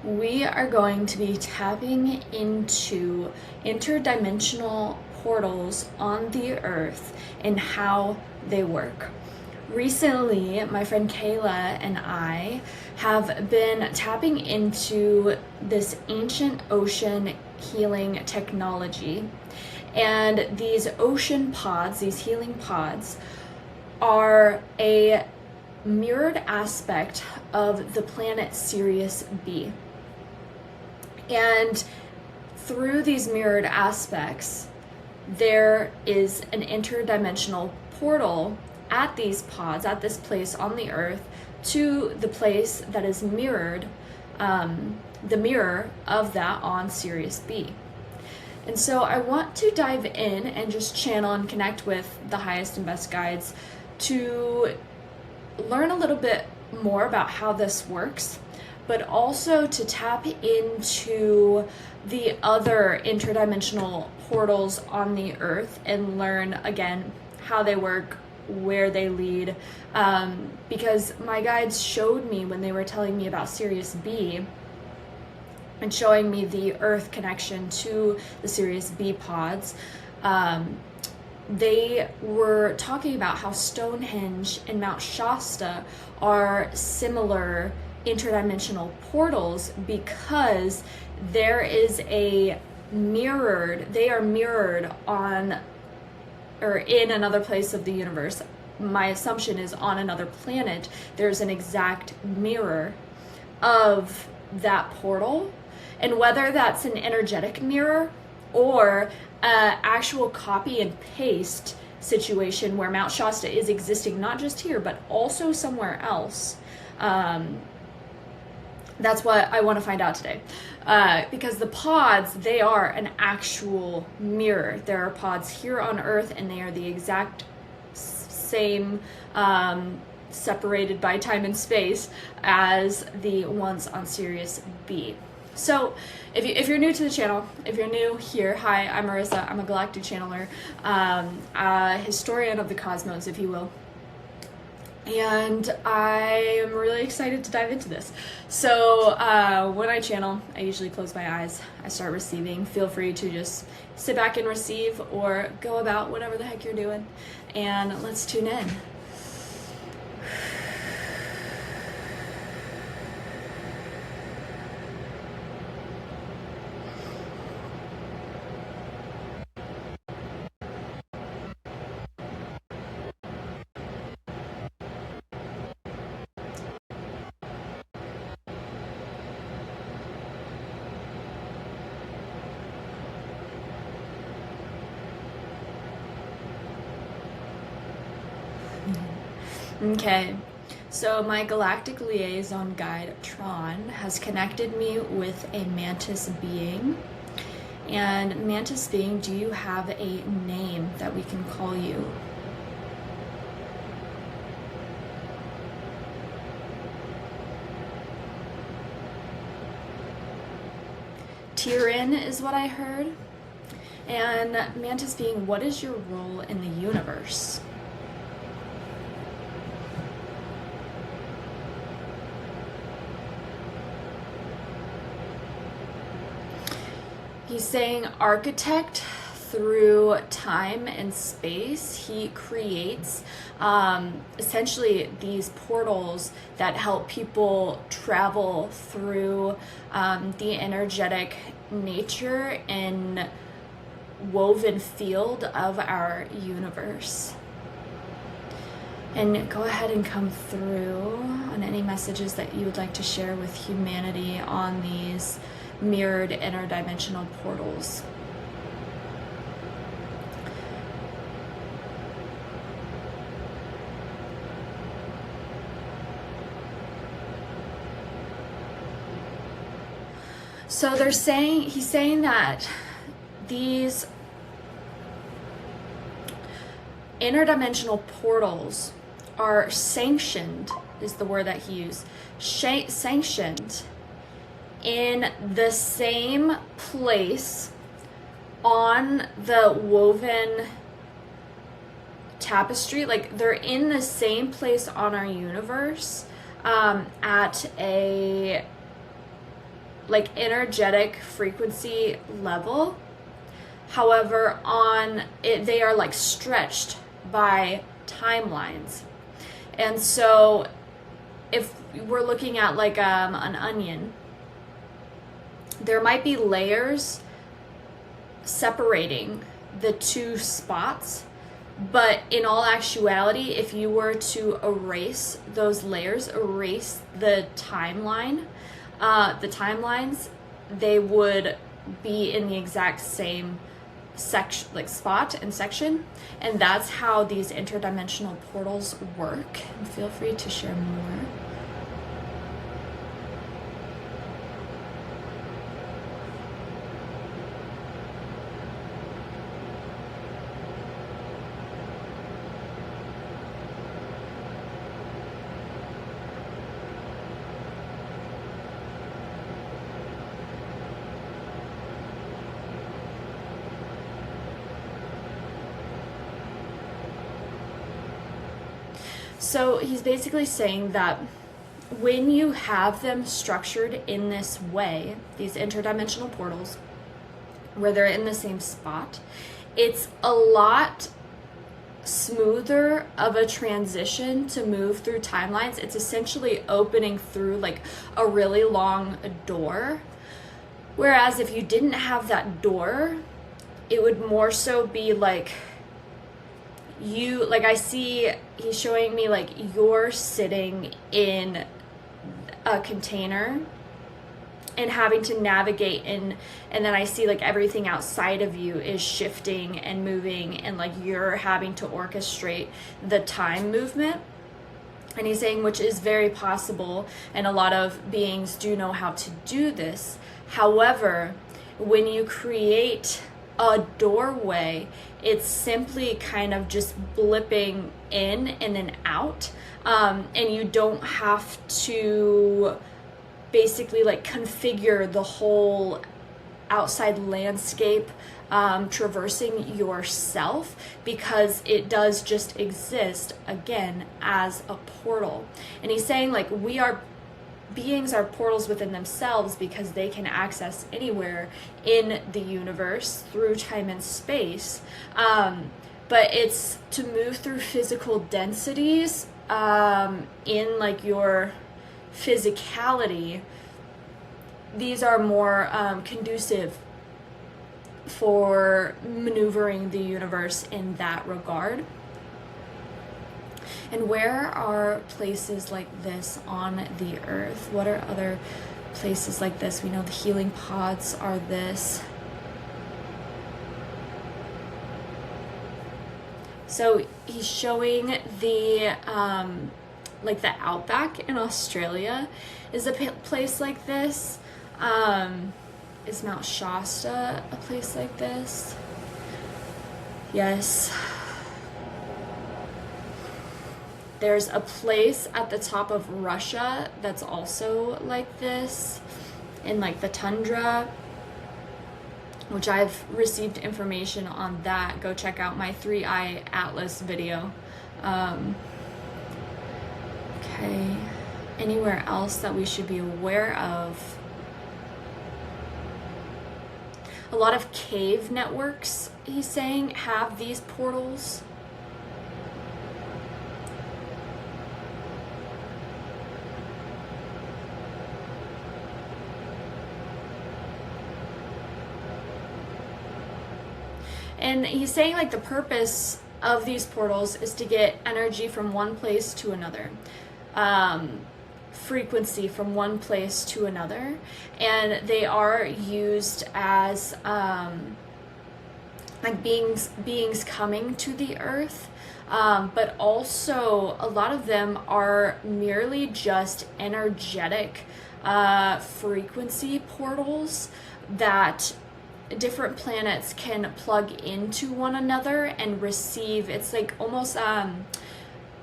we are going to be tapping into interdimensional portals on the earth and how they work. Recently, my friend Kayla and I have been tapping into this ancient ocean healing technology. And these ocean pods, these healing pods, are a mirrored aspect of the planet Sirius B. And through these mirrored aspects, there is an interdimensional portal at these pods, at this place on the earth, to the place that is mirrored, the mirror of that on Sirius B. And so I want to dive in and just channel and connect with the highest and best guides to learn a little bit more about how this works, but also to tap into the other interdimensional portals on the earth and learn again how they work, where they lead, because my guides showed me when they were telling me about Sirius B and showing me the earth connection to the Sirius B pods, they were talking about how Stonehenge and Mount Shasta are similar interdimensional portals because there is they are mirrored on or in another place of the universe. My assumption is on another planet, there's an exact mirror of that portal. And whether that's an energetic mirror or an actual copy and paste situation where Mount Shasta is existing not just here, but also somewhere else, that's what I want to find out today. Because the pods, they are an actual mirror. There are pods here on Earth, and they are the exact same, separated by time and space as the ones on Sirius B. So if you're new to the channel, if you're new here, hi, I'm Marissa. I'm a Galactic channeler, a historian of the cosmos, if you will. And I am really excited to dive into this. So when I channel, I usually close my eyes. I start receiving. Feel free to just sit back and receive or go about whatever the heck you're doing. And let's tune in. Okay, so my galactic liaison guide, Tron, has connected me with a Mantis being. And Mantis being, do you have a name that we can call you? Tearin is what I heard. And Mantis being, what is your role in the universe? He's saying architect through time and space. He creates essentially these portals that help people travel through the energetic nature and woven field of our universe. And go ahead and come through on any messages that you would like to share with humanity on these mirrored interdimensional portals. So he's saying that these interdimensional portals are sanctioned, is the word that he used, sanctioned in the same place on the woven tapestry. Like, they're in the same place on our universe, at a like energetic frequency level. However, on it, they are like stretched by timelines. And so if we're looking at like an onion, there might be layers separating the two spots, but in all actuality, if you were to erase those layers, erase the timelines, they would be in the exact same section, like spot and section. And that's how these interdimensional portals work. And feel free to share more. So he's basically saying that when you have them structured in this way, these interdimensional portals, where they're in the same spot, it's a lot smoother of a transition to move through timelines. It's essentially opening through like a really long door. Whereas if you didn't have that door, it would more so be like you, like I see he's showing me like you're sitting in a container and having to navigate in, and then I see like everything outside of you is shifting and moving, and like you're having to orchestrate the time movement. And he's saying, which is very possible, and a lot of beings do know how to do this. However, when you create a doorway, it's simply kind of just blipping in and then out, and you don't have to basically like configure the whole outside landscape traversing yourself, because it does just exist again as a portal. And he's saying like beings are portals within themselves because they can access anywhere in the universe through time and space. But it's to move through physical densities in like your physicality. These are more conducive for maneuvering the universe in that regard. And where are places like this on the earth? What are other places like this? We know the healing pods are this. So he's showing the like the outback in Australia is a place like this. Is Mount Shasta a place like this? Yes. There's a place at the top of Russia that's also like this, in like the tundra, which I've received information on that. Go check out my 3-eye atlas video. Okay, anywhere else that we should be aware of? A lot of cave networks, he's saying, have these portals. And he's saying like the purpose of these portals is to get energy from one place to another, frequency from one place to another, and they are used as like beings coming to the earth, but also a lot of them are merely just energetic frequency portals that different planets can plug into one another and receive. It's like almost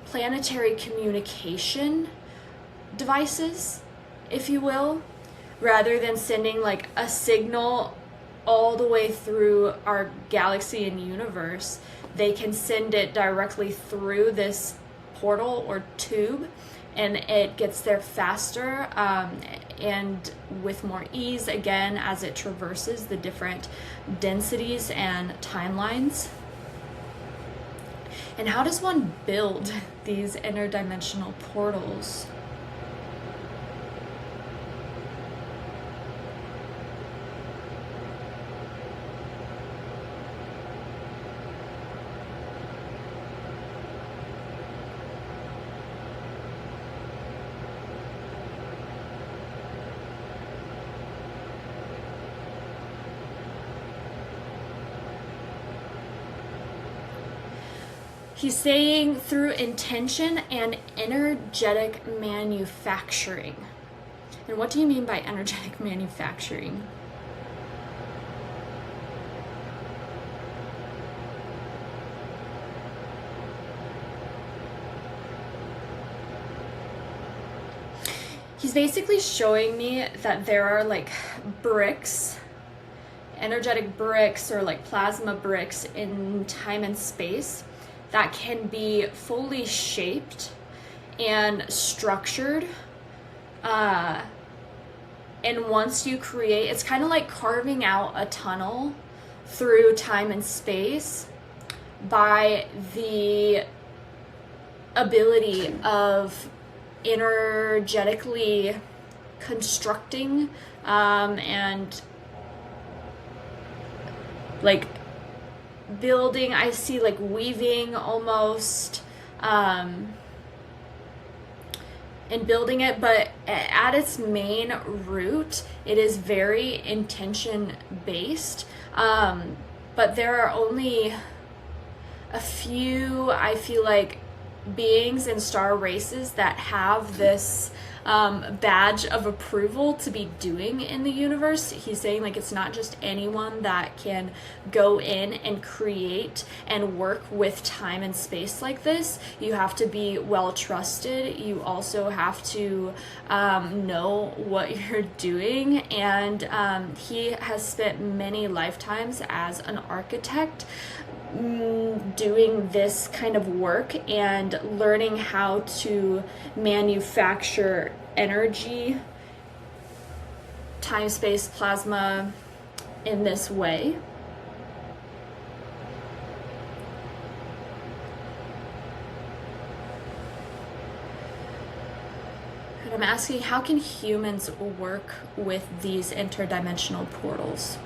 planetary communication devices, if you will, rather than sending like a signal all the way through our galaxy and universe. They can send it directly through this portal or tube, and it gets there faster. and with more ease, again, as it traverses the different densities and timelines. And how does one build these interdimensional portals? He's saying through intention and energetic manufacturing. And what do you mean by energetic manufacturing? He's basically showing me that there are like bricks, energetic bricks, or like plasma bricks in time and space that can be fully shaped and structured. And once you create, it's kind of like carving out a tunnel through time and space by the ability of energetically constructing and like building. I see like weaving almost, and building it, but at its main root, it is very intention based. But there are only a few, I feel like, beings and star races that have this badge of approval to be doing in the universe. He's saying like it's not just anyone that can go in and create and work with time and space like this. You have to be well trusted. You also have to know what you're doing. And he has spent many lifetimes as an architect doing this kind of work and learning how to manufacture energy, time, space, plasma in this way. And I'm asking, how can humans work with these interdimensional portals?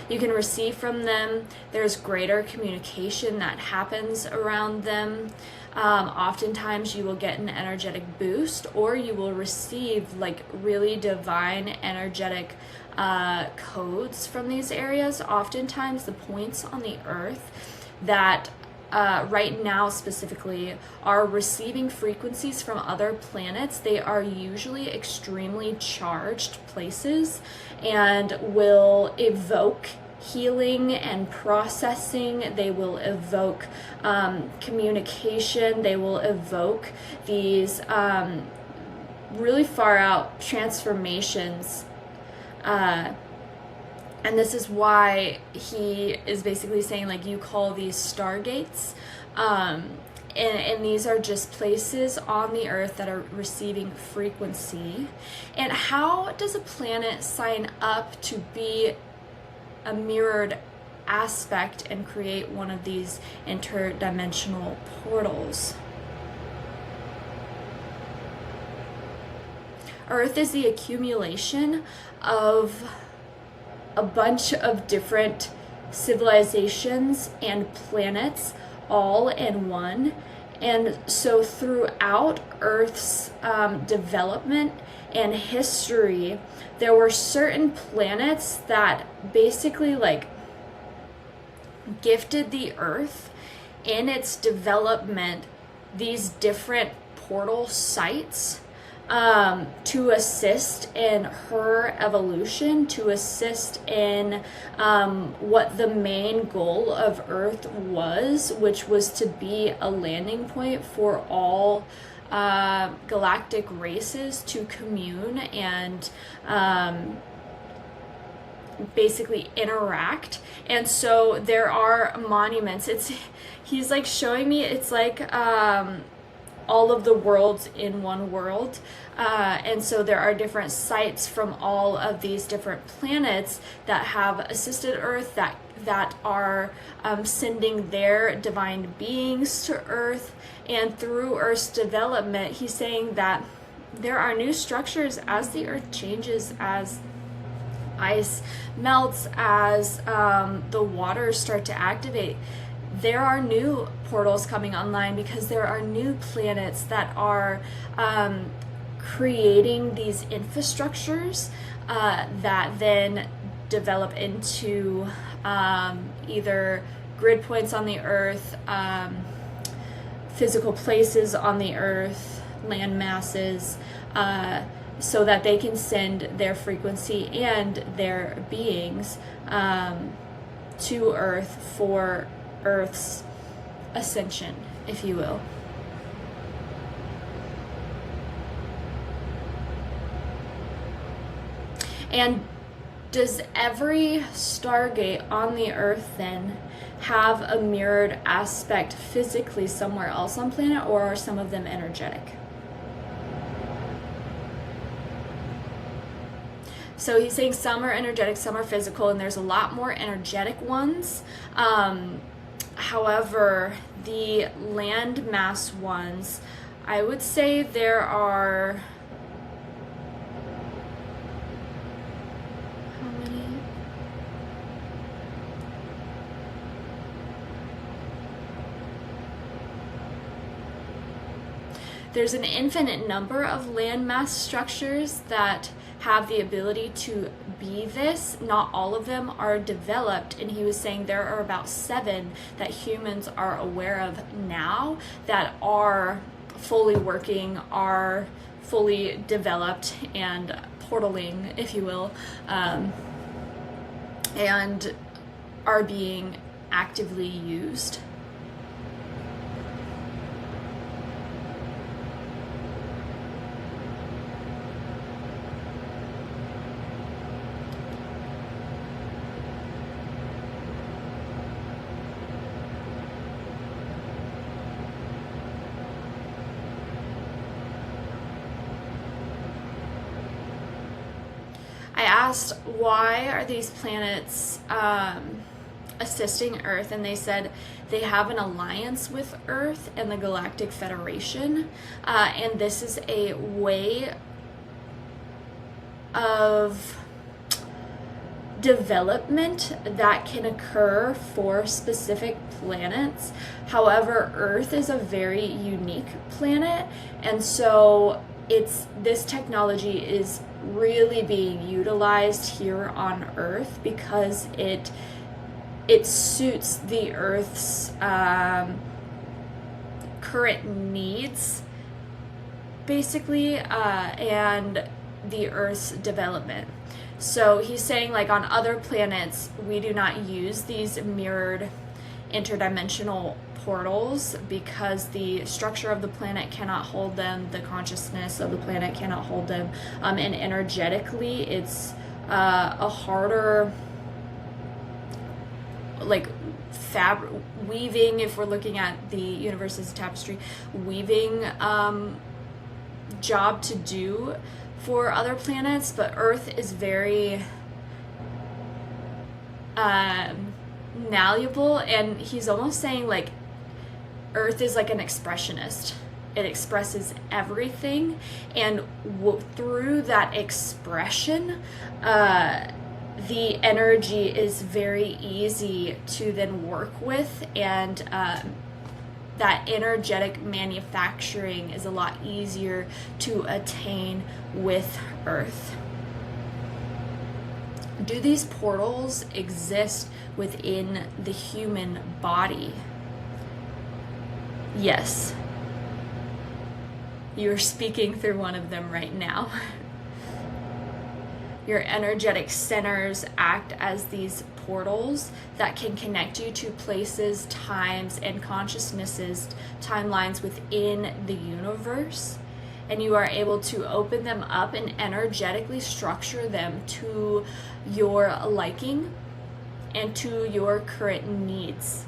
You can receive from them. There's greater communication that happens around them. Oftentimes you will get an energetic boost, or you will receive like really divine energetic codes from these areas. Oftentimes the points on the earth that right now specifically are receiving frequencies from other planets, they are usually extremely charged places and will evoke healing and processing. They will evoke communication. They will evoke these really far out transformations. And this is why he is basically saying, like, you call these stargates. And these are just places on the earth that are receiving frequency. And how does a planet sign up to be a mirrored aspect and create one of these interdimensional portals? Earth is the accumulation of a bunch of different civilizations and planets all in one. And so throughout Earth's development and history, there were certain planets that basically like gifted the Earth in its development these different portal sites to assist in her evolution, to assist in what the main goal of Earth was, which was to be a landing point for all galactic races to commune and basically interact. And so there are monuments. He's like showing me, it's like all of the worlds in one world. And so there are different sites from all of these different planets that have assisted Earth, that are sending their divine beings to Earth. And through Earth's development, he's saying that there are new structures as the Earth changes, as ice melts, as the waters start to activate. There are new portals coming online because there are new planets that are creating these infrastructures that then develop into either grid points on the Earth, physical places on the Earth, land masses, so that they can send their frequency and their beings to Earth for Earth's ascension, if you will. And does every stargate on the Earth then have a mirrored aspect physically somewhere else on planet, or are some of them energetic? So he's saying some are energetic, some are physical, and there's a lot more energetic ones. However, the landmass ones, I would say there are... how many? There's an infinite number of landmass structures that have the ability to be this. Not all of them are developed, and he was saying there are about 7 that humans are aware of now that are fully working, are fully developed and portaling, if you will, and are being actively used. I asked, why are these planets assisting Earth? And they said they have an alliance with Earth and the Galactic Federation. And this is a way of development that can occur for specific planets. However, Earth is a very unique planet, and so this technology is really being utilized here on Earth because it suits the Earth's current needs, basically, and the Earth's development. So he's saying, like, on other planets, we do not use these mirrored interdimensional portals because the structure of the planet cannot hold them, the consciousness of the planet cannot hold them, and energetically it's a harder, like, weaving, if we're looking at the universe as a tapestry, weaving job to do for other planets. But Earth is very malleable, and he's almost saying, like, Earth is like an expressionist. It expresses everything, and through that expression, the energy is very easy to then work with, and that energetic manufacturing is a lot easier to attain with Earth. Do these portals exist within the human body? Yes. You're speaking through one of them right now. Your energetic centers act as these portals that can connect you to places, times, and consciousnesses, timelines within the universe. and you are able to open them up and energetically structure them to your liking and to your current needs.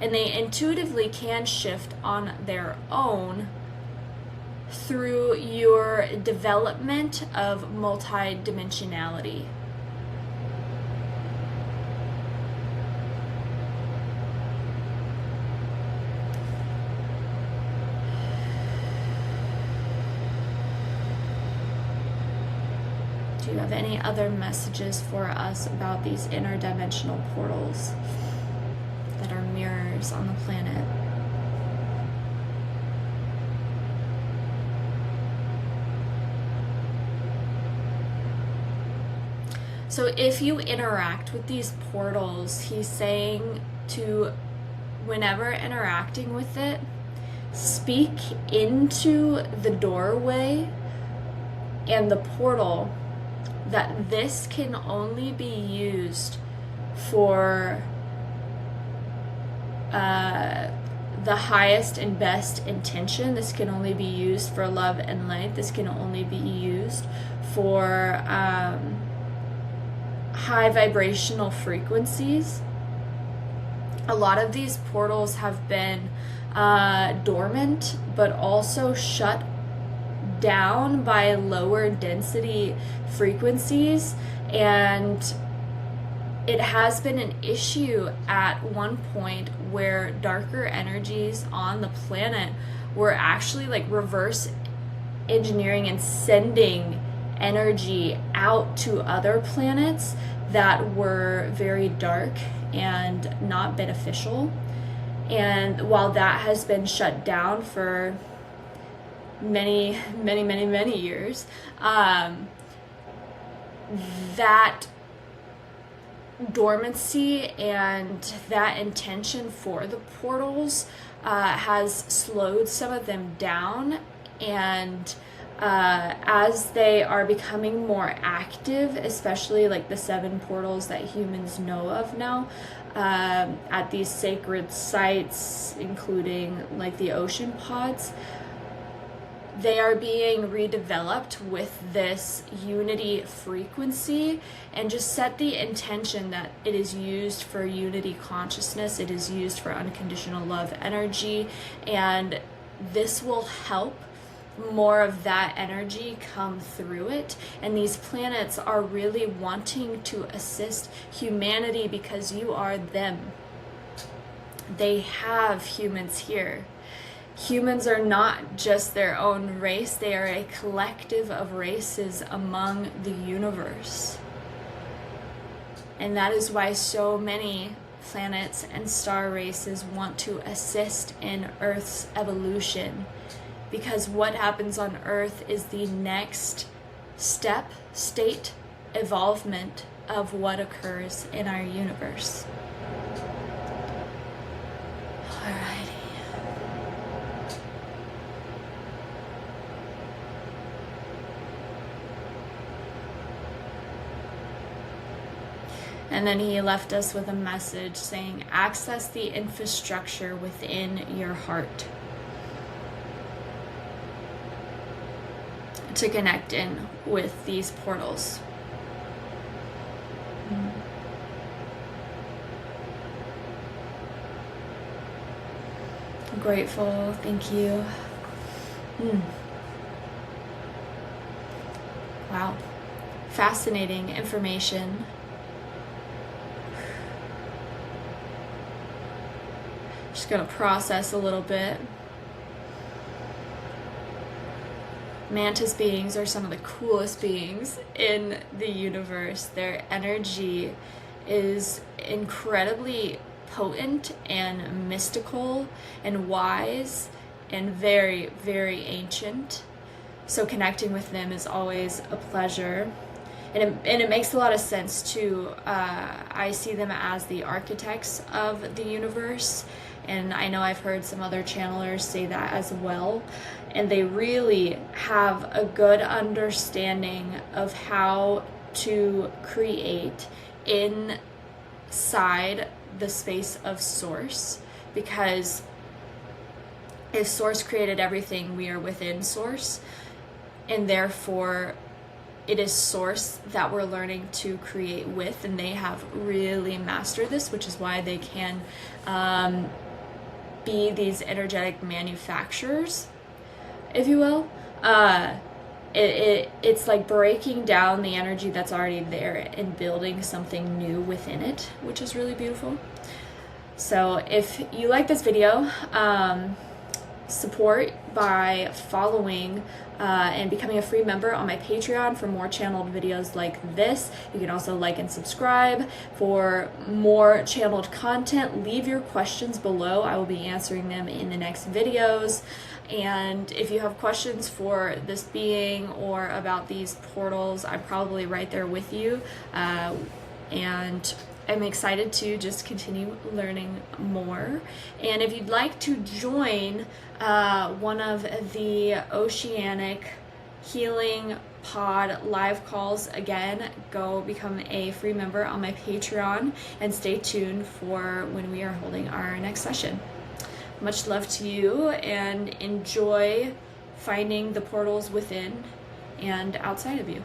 And they intuitively can shift on their own through your development of multidimensionality. Do you have any other messages for us about these interdimensional portals that are mirrors on the planet? So if you interact with these portals, he's saying to, whenever interacting with it, speak into the doorway and the portal that this can only be used for the highest and best intention. This can only be used for love and light. This can only be used for high vibrational frequencies. A lot of these portals have been dormant, but also shut down by lower density frequencies, and it has been an issue at one point where darker energies on the planet were actually like reverse engineering and sending energy out to other planets that were very dark and not beneficial. And while that has been shut down for many years, that dormancy and that intention for the portals has slowed some of them down, and as they are becoming more active, especially like the 7 portals that humans know of now, at these sacred sites, including like the ocean pods, they are being redeveloped with this unity frequency, and just set the intention that it is used for unity consciousness, it is used for unconditional love energy, and this will help more of that energy come through it. And these planets are really wanting to assist humanity because you are them. They have humans here. Humans are not just their own race, they are a collective of races among the universe. And that is why so many planets and star races want to assist in Earth's evolution. Because what happens on Earth is the next step, state, evolvement of what occurs in our universe. Alrighty. And then he left us with a message saying, access the infrastructure within your heart to connect in with these portals. I'm grateful, thank you. Wow, fascinating information. Just gonna process a little bit. Mantis beings are some of the coolest beings in the universe. Their energy is incredibly potent and mystical and wise and very, very ancient. So connecting with them is always a pleasure. And it makes a lot of sense too. I see them as the architects of the universe. And I know I've heard some other channelers say that as well. And they really have a good understanding of how to create inside the space of Source. Because if Source created everything, we are within Source. and therefore it is source that we're learning to create with, and they have really mastered this, which is why they can be these energetic manufacturers, if you will. It's like breaking down the energy that's already there and building something new within it, which is really beautiful. So if you like this video, support by following and becoming a free member on my Patreon for more channeled videos like this. You can also like and subscribe for more channeled content. Leave your questions below. I will be answering them in the next videos. And if you have questions for this being or about these portals, I'm probably right there with you. And I'm excited to just continue learning more. And if you'd like to join one of the Oceanic Healing Pod live calls, again, go become a free member on my Patreon and stay tuned for when we are holding our next session. Much love to you, and enjoy finding the portals within and outside of you.